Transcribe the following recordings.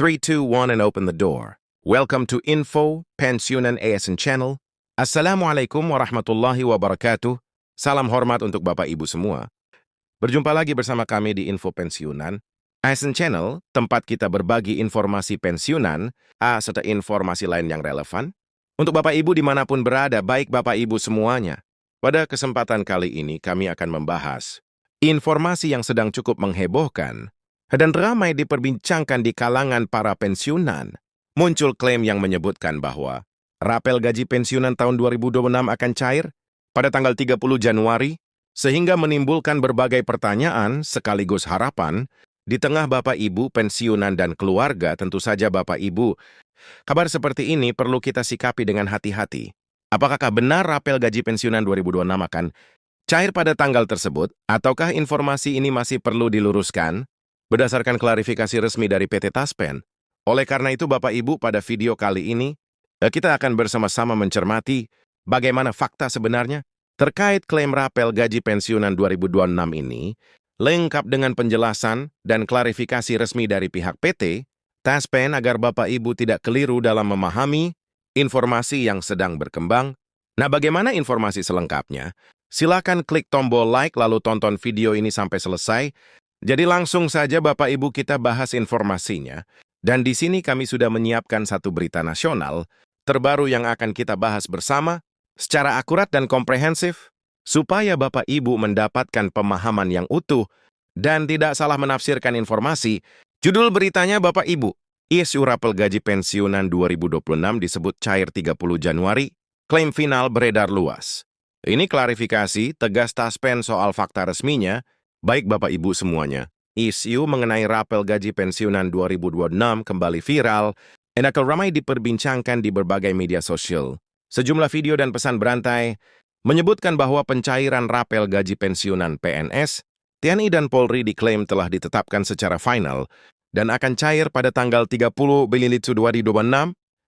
3, 2, 1 and open the door. Welcome to Info Pensiunan ASN Channel. Assalamualaikum warahmatullahi wabarakatuh. Salam hormat untuk Bapak Ibu semua. Berjumpa lagi bersama kami di Info Pensiunan ASN Channel, tempat kita berbagi informasi pensiunan, serta informasi lain yang relevan. Untuk Bapak Ibu dimanapun berada, baik Bapak Ibu semuanya. Pada kesempatan kali ini kami akan membahas informasi yang sedang cukup menghebohkan dan ramai diperbincangkan di kalangan para pensiunan. Muncul klaim yang menyebutkan bahwa rapel gaji pensiunan tahun 2026 akan cair pada tanggal 30 Januari, sehingga menimbulkan berbagai pertanyaan sekaligus harapan di tengah Bapak Ibu pensiunan dan keluarga. Tentu saja Bapak Ibu, kabar seperti ini perlu kita sikapi dengan hati-hati. Apakah benar rapel gaji pensiunan 2026 akan cair pada tanggal tersebut, ataukah informasi ini masih perlu diluruskan berdasarkan klarifikasi resmi dari PT Taspen? Oleh karena itu Bapak Ibu, pada video kali ini, kita akan bersama-sama mencermati bagaimana fakta sebenarnya terkait klaim rapel gaji pensiunan 2026 ini, lengkap dengan penjelasan dan klarifikasi resmi dari pihak PT Taspen agar Bapak Ibu tidak keliru dalam memahami informasi yang sedang berkembang. Nah, bagaimana informasi selengkapnya? Silakan klik tombol like lalu tonton video ini sampai selesai. Jadi langsung saja Bapak Ibu kita bahas informasinya. Dan di sini kami sudah menyiapkan satu berita nasional terbaru yang akan kita bahas bersama secara akurat dan komprehensif supaya Bapak Ibu mendapatkan pemahaman yang utuh dan tidak salah menafsirkan informasi. Judul beritanya Bapak Ibu, isu rapel gaji pensiunan 2026 disebut cair 30 Januari, klaim final beredar luas. Ini klarifikasi tegas Taspen soal fakta resminya. Baik Bapak Ibu semuanya, isu mengenai rapel gaji pensiunan 2026 kembali viral dan akan ramai diperbincangkan di berbagai media sosial. Sejumlah video dan pesan berantai menyebutkan bahwa pencairan rapel gaji pensiunan PNS, TNI dan Polri diklaim telah ditetapkan secara final dan akan cair pada tanggal 30 Juli 2026.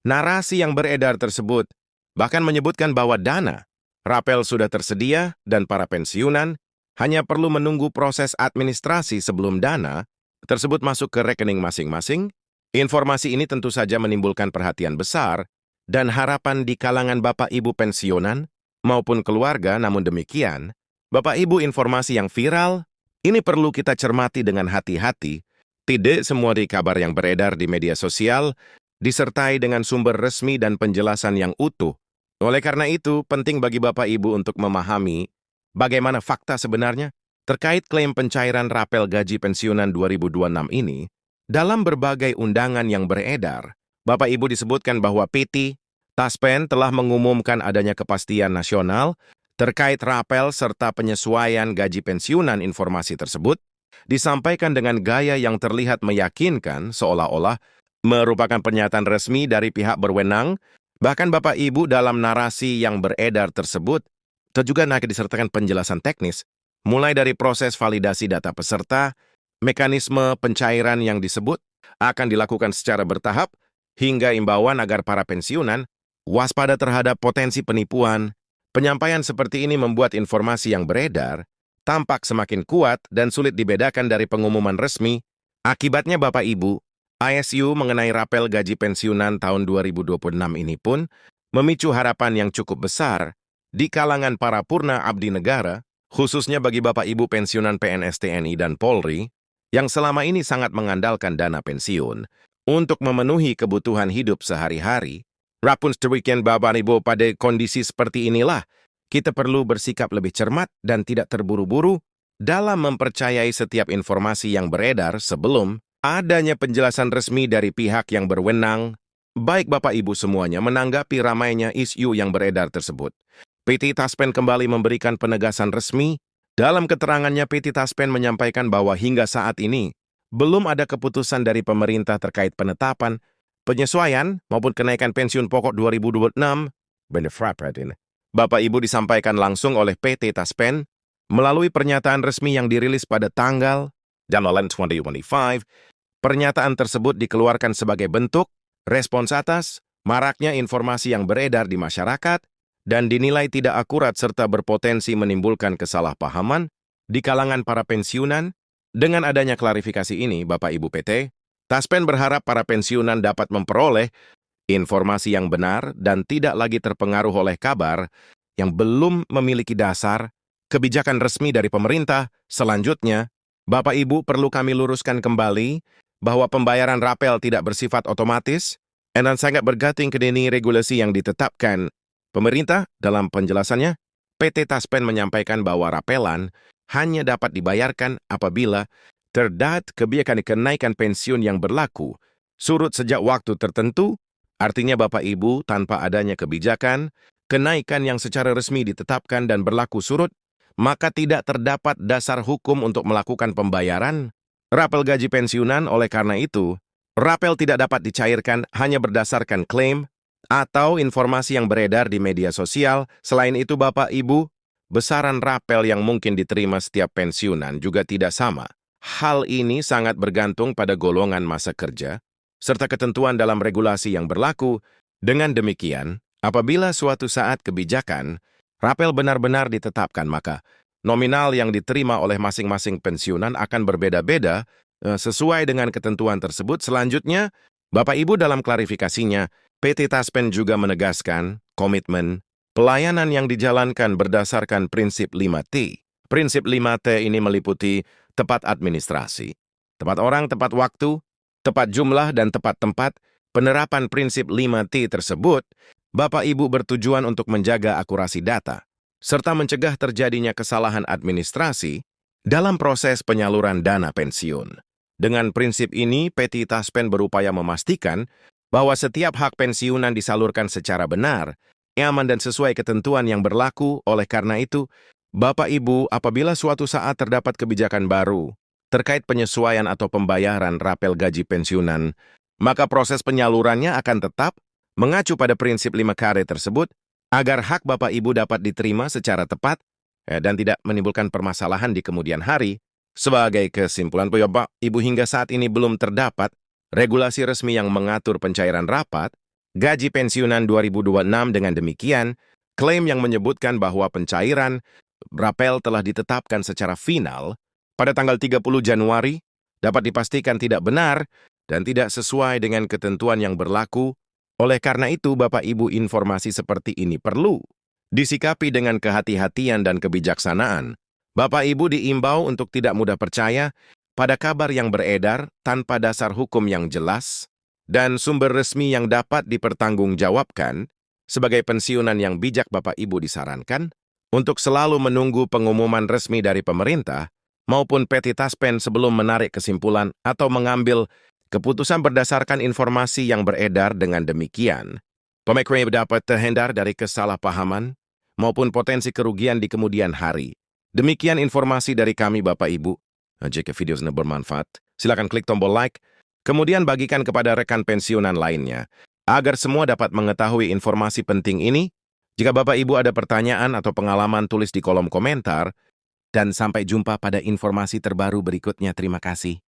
Narasi yang beredar tersebut bahkan menyebutkan bahwa dana rapel sudah tersedia dan para pensiunan hanya perlu menunggu proses administrasi sebelum dana tersebut masuk ke rekening masing-masing. Informasi ini tentu saja menimbulkan perhatian besar dan harapan di kalangan Bapak Ibu pensiunan maupun keluarga. Namun demikian, Bapak Ibu, informasi yang viral ini perlu kita cermati dengan hati-hati. Tidak semua kabar yang beredar di media sosial disertai dengan sumber resmi dan penjelasan yang utuh. Oleh karena itu, penting bagi Bapak Ibu untuk memahami bagaimana fakta sebenarnya terkait klaim pencairan rapel gaji pensiunan 2026 ini. Dalam berbagai undangan yang beredar, Bapak Ibu disebutkan bahwa PT Taspen telah mengumumkan adanya kepastian nasional terkait rapel serta penyesuaian gaji pensiunan. Informasi tersebut disampaikan dengan gaya yang terlihat meyakinkan, seolah-olah merupakan pernyataan resmi dari pihak berwenang. Bahkan Bapak Ibu, dalam narasi yang beredar tersebut juga disertakan penjelasan teknis, mulai dari proses validasi data peserta, mekanisme pencairan yang disebut akan dilakukan secara bertahap, hingga imbauan agar para pensiunan waspada terhadap potensi penipuan. Penyampaian seperti ini membuat informasi yang beredar tampak semakin kuat dan sulit dibedakan dari pengumuman resmi. Akibatnya Bapak Ibu, ISU mengenai rapel gaji pensiunan tahun 2026 ini pun memicu harapan yang cukup besar di kalangan para purna abdi negara, khususnya bagi Bapak Ibu pensiunan PNS TNI dan Polri, yang selama ini sangat mengandalkan dana pensiun untuk memenuhi kebutuhan hidup sehari-hari. Rapun sedewikian Bapak Ibu, pada kondisi seperti inilah, kita perlu bersikap lebih cermat dan tidak terburu-buru dalam mempercayai setiap informasi yang beredar sebelum adanya penjelasan resmi dari pihak yang berwenang. Baik Bapak Ibu semuanya, menanggapi ramainya isu yang beredar tersebut, PT Taspen kembali memberikan penegasan resmi. Dalam keterangannya, PT Taspen menyampaikan bahwa hingga saat ini belum ada keputusan dari pemerintah terkait penetapan, penyesuaian maupun kenaikan pensiun pokok 2026. Bapak Ibu, disampaikan langsung oleh PT Taspen melalui pernyataan resmi yang dirilis pada tanggal Januari 2025. Pernyataan tersebut dikeluarkan sebagai bentuk respons atas maraknya informasi yang beredar di masyarakat dan dinilai tidak akurat serta berpotensi menimbulkan kesalahpahaman di kalangan para pensiunan. Dengan adanya klarifikasi ini, Bapak Ibu, PT Taspen berharap para pensiunan dapat memperoleh informasi yang benar dan tidak lagi terpengaruh oleh kabar yang belum memiliki dasar kebijakan resmi dari pemerintah. Selanjutnya, Bapak Ibu perlu kami luruskan kembali bahwa pembayaran rapel tidak bersifat otomatis dan sangat bergantung ke regulasi yang ditetapkan pemerintah. Dalam penjelasannya, PT Taspen menyampaikan bahwa rapelan hanya dapat dibayarkan apabila terdapat kebijakan kenaikan pensiun yang berlaku surut sejak waktu tertentu. Artinya Bapak Ibu, tanpa adanya kebijakan kenaikan yang secara resmi ditetapkan dan berlaku surut, maka tidak terdapat dasar hukum untuk melakukan pembayaran rapel gaji pensiunan. Oleh karena itu, rapel tidak dapat dicairkan hanya berdasarkan klaim atau informasi yang beredar di media sosial. Selain itu, Bapak Ibu, besaran rapel yang mungkin diterima setiap pensiunan juga tidak sama. Hal ini sangat bergantung pada golongan masa kerja serta ketentuan dalam regulasi yang berlaku. Dengan demikian, apabila suatu saat kebijakan rapel benar-benar ditetapkan, maka nominal yang diterima oleh masing-masing pensiunan akan berbeda-beda sesuai dengan ketentuan tersebut. Selanjutnya, Bapak Ibu, dalam klarifikasinya, PT Taspen juga menegaskan komitmen pelayanan yang dijalankan berdasarkan prinsip 5T. Prinsip 5T ini meliputi tepat administrasi, tepat orang, tepat waktu, tepat jumlah, dan tepat tempat. Penerapan prinsip 5T tersebut, Bapak Ibu, bertujuan untuk menjaga akurasi data, serta mencegah terjadinya kesalahan administrasi dalam proses penyaluran dana pensiun. Dengan prinsip ini, PT Taspen berupaya memastikan bahwa setiap hak pensiunan disalurkan secara benar, aman, dan sesuai ketentuan yang berlaku. Oleh karena itu, Bapak Ibu, apabila suatu saat terdapat kebijakan baru terkait penyesuaian atau pembayaran rapel gaji pensiunan, maka proses penyalurannya akan tetap mengacu pada prinsip 5T tersebut agar hak Bapak Ibu dapat diterima secara tepat dan tidak menimbulkan permasalahan di kemudian hari. Sebagai kesimpulan, Bapak Ibu, hingga saat ini belum terdapat regulasi resmi yang mengatur pencairan rapat gaji pensiunan 2026. Dengan demikian, klaim yang menyebutkan bahwa pencairan rapel telah ditetapkan secara final pada tanggal 30 Januari dapat dipastikan tidak benar dan tidak sesuai dengan ketentuan yang berlaku. Oleh karena itu, Bapak Ibu, informasi seperti ini perlu disikapi dengan kehati-hatian dan kebijaksanaan. Bapak Ibu diimbau untuk tidak mudah percaya pada kabar yang beredar tanpa dasar hukum yang jelas dan sumber resmi yang dapat dipertanggungjawabkan. Sebagai pensiunan yang bijak, Bapak Ibu disarankan untuk selalu menunggu pengumuman resmi dari pemerintah maupun PT Taspen sebelum menarik kesimpulan atau mengambil keputusan berdasarkan informasi yang beredar. Dengan demikian, pemikiran dapat terhindar dari kesalahpahaman maupun potensi kerugian di kemudian hari. Demikian informasi dari kami, Bapak Ibu. Jika video ini bermanfaat, silakan klik tombol like, kemudian bagikan kepada rekan pensiunan lainnya, agar semua dapat mengetahui informasi penting ini. Jika Bapak Ibu ada pertanyaan atau pengalaman, tulis di kolom komentar. Dan sampai jumpa pada informasi terbaru berikutnya. Terima kasih.